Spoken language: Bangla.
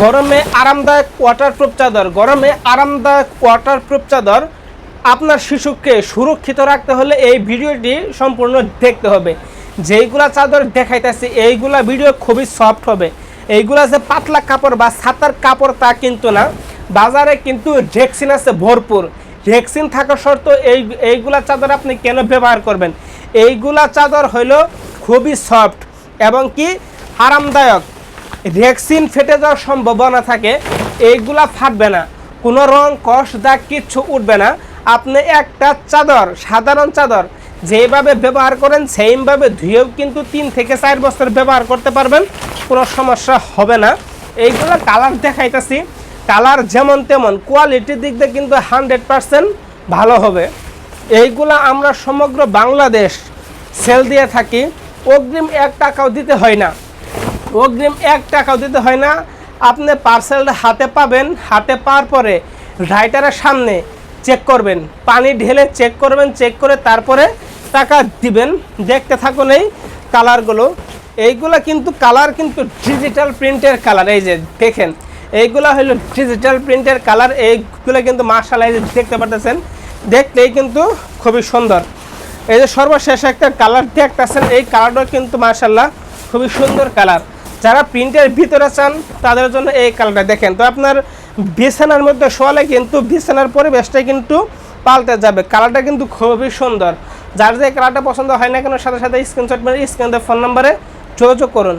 গরমে আরামদায়ক ওয়াটারপ্রুফ চাদর, গরমে আরামদায়ক ওয়াটারপ্রুফ চাদর আপনার শিশুকে সুরক্ষিত রাখতে হলে এই ভিডিওটি সম্পূর্ণ দেখতে হবে। যেইগুলা চাদর দেখাইতেছি এইগুলা ভিডিও খুবই সফট হবে। এইগুলা যে পাতলা কাপড় বা ছাতার কাপড় তা কিন্তু না, বাজারে কিন্তু রেক্সিন আছে ভরপুর। রেক্সিন থাকা সত্ত্বেও এইগুলা চাদর আপনি কেন ব্যবহার করবেন? এইগুলা চাদর হইল খুবই সফট এবং কি আরামদায়ক। রেক্সিন ফেটে যাওয়ার সম্ভাবনা থাকে, এইগুলা ফাটবে না, কোনো রং কষ দাগ কিচ্ছু উঠবে না। আপনি একটা চাদর, সাধারণ চাদর যেভাবে ব্যবহার করেন সেইভাবে ধুয়েও কিন্তু 3 থেকে 4 বছর ব্যবহার করতে পারবেন, কোনো সমস্যা হবে না। এইগুলো কালার দেখাইতেছি, কালার যেমন তেমন, কোয়ালিটির দিক দিয়ে কিন্তু 100% ভালো হবে। এইগুলা আমরা সমগ্র বাংলাদেশ সেল দিয়ে থাকি। অগ্রিম 1 টাকাও দিতে হয় না, অগ্রিম 1 টাকাও দিতে হয় না। আপনি পার্সেলটা হাতে পাবেন, হাতে পাওয়ার পরে রাইটারের সামনে চেক করবেন, পানি ঢেলে চেক করবেন, চেক করে তারপরে টাকা দিবেন। দেখতে থাকুন এই কালারগুলো। এইগুলা কিন্তু কালার কিন্তু ডিজিটাল প্রিন্টের কালার। এই যে দেখেন, এইগুলা হলো ডিজিটাল প্রিন্টের কালার। এইগুলো কিন্তু মাশাআল্লাহ এই যে দেখতে পাচ্ছেন, দেখলেই কিন্তু খুবই সুন্দর। এই যে সর্বশেষ একটা কালার দেখতেছেন, এই কালারটাও কিন্তু মাশাআল্লাহ খুবই সুন্দর কালার। যারা প্রিন্টের ভিতরে চান তাদের জন্য এই কালারটা দেখেন। তো আপনার বিছানার মধ্যে শোয়ালে কিন্তু বিছানার পরিবেশটা কিন্তু পাল্টে যাবে। কালারটা কিন্তু খুবই সুন্দর। যার যে কালারটা পছন্দ হয় না কেন সাথে সাথে স্ক্রিনশট মেরে স্ক্রিনে ফোন নম্বরে যোগাযোগ করুন।